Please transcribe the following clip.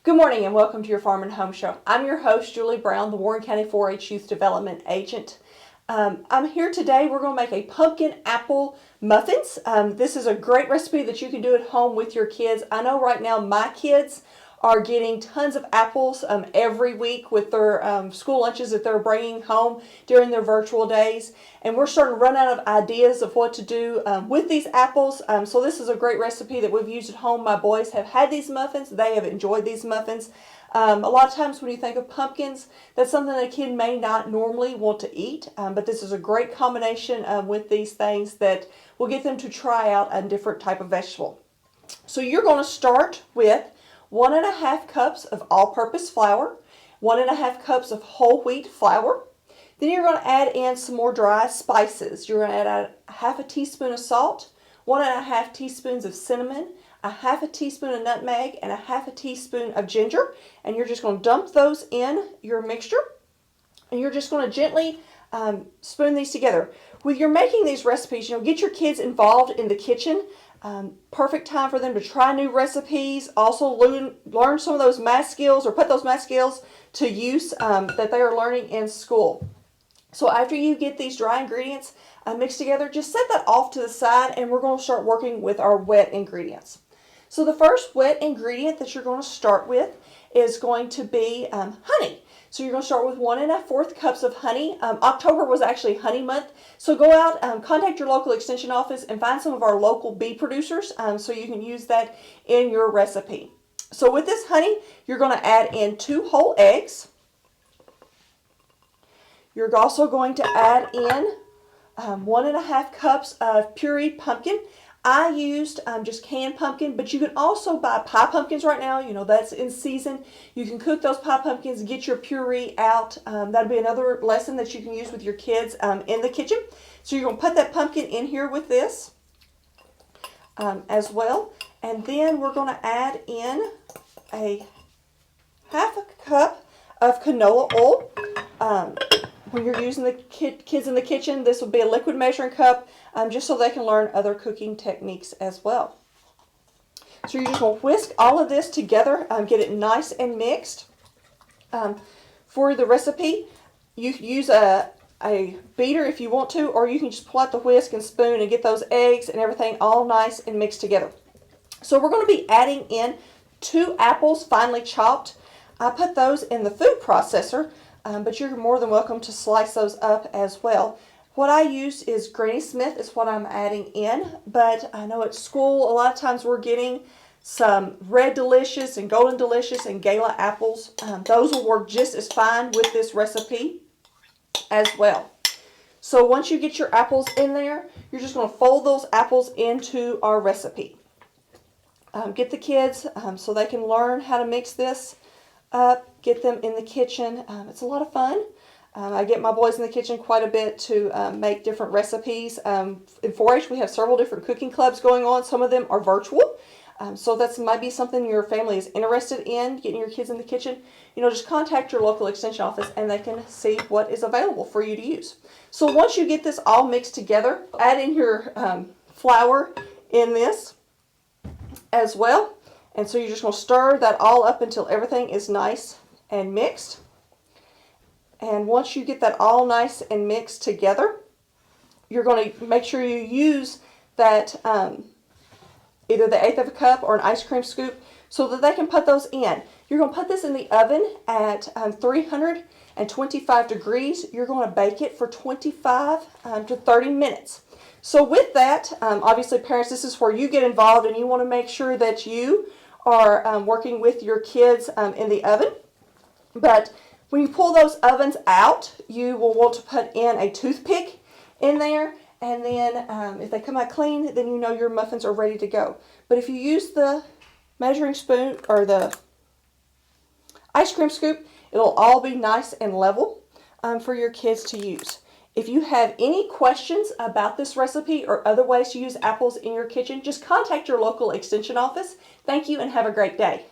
Good morning and welcome to your Farm and Home Show. I'm your host, Julie Brown, the Warren County 4-H Youth Development Agent. I'm here today. We're going to make a pumpkin apple muffins. This is a great recipe that you can do at home with your kids. I know right now my kids are getting tons of apples every week with their school lunches that they're bringing home during their virtual days. And we're starting to run out of ideas of what to do with these apples. So this is a great recipe that we've used at home. My boys have had these muffins. They have enjoyed these muffins. A lot of times when you think of pumpkins, that's something that a kid may not normally want to eat. But this is a great combination with these things that will get them to try out a different type of vegetable. So you're going to start with 1½ cups of all-purpose flour, 1½ cups of whole wheat flour. Then you're going to add in some more dry spices. You're going to add ½ teaspoon of salt, 1½ teaspoons of cinnamon, ½ teaspoon of nutmeg, and ½ teaspoon of ginger. And you're just going to dump those in your mixture. And you're just going to gently spoon these together. When you're making these recipes, get your kids involved in the kitchen. Perfect time for them to try new recipes, also learn some of those math skills or put those math skills to use that they are learning in school. So after you get these dry ingredients mixed together, just set that off to the side and we're going to start working with our wet ingredients. So the first wet ingredient that you're going to start with is going to be honey. So you're going to start with 1¼ cups of honey. October was actually honey month. So go out, contact your local extension office and find some of our local bee producers so you can use that in your recipe. So with this honey, you're going to add in 2 whole eggs. You're also going to add in 1½ cups of pureed pumpkin. I used just canned pumpkin, but you can also buy pie pumpkins right now. That's in season. You can cook those pie pumpkins, get your puree out. That'll be another lesson that you can use with your kids in the kitchen. So you're going to put that pumpkin in here with this as well. And then we're going to add in a ½ cup of canola oil. When you're using the kids in the kitchen, this will be a liquid measuring cup just so they can learn other cooking techniques as well. So you're just going to whisk all of this together, get it nice and mixed. For the recipe, you can use a beater if you want to, or you can just pull out the whisk and spoon and get those eggs and everything all nice and mixed together. So we're going to be adding in 2 apples finely chopped. I put those in the food processor. But you're more than welcome to slice those up as well. What I use is Granny Smith is what I'm adding in, but I know at school a lot of times we're getting some Red Delicious and Golden Delicious and Gala apples. Those will work just as fine with this recipe as well. So once you get your apples in there, you're just going to fold those apples into our recipe. Get the kids so they can learn how to mix this up, get them in the kitchen. It's a lot of fun. I get my boys in the kitchen quite a bit to make different recipes. In 4-H we have several different cooking clubs going on. Some of them are virtual. So that might be something your family is interested in, getting your kids in the kitchen. Just contact your local extension office and they can see what is available for you to use. So once you get this all mixed together, add in your flour in this as well. And so you're just going to stir that all up until everything is nice and mixed. And once you get that all nice and mixed together, you're going to make sure you use that either the 1/8 of a cup or an ice cream scoop so that they can put those in. You're going to put this in the oven at 325 degrees. You're going to bake it for 25 to 30 minutes. So with that, obviously parents, this is where you get involved and you want to make sure that you are working with your kids in the oven. But when you pull those ovens out, you will want to put in a toothpick in there. And then if they come out clean, then you know your muffins are ready to go. But if you use the measuring spoon or the ice cream scoop, it'll all be nice and level for your kids to use. If you have any questions about this recipe or other ways to use apples in your kitchen, just contact your local extension office. Thank you and have a great day.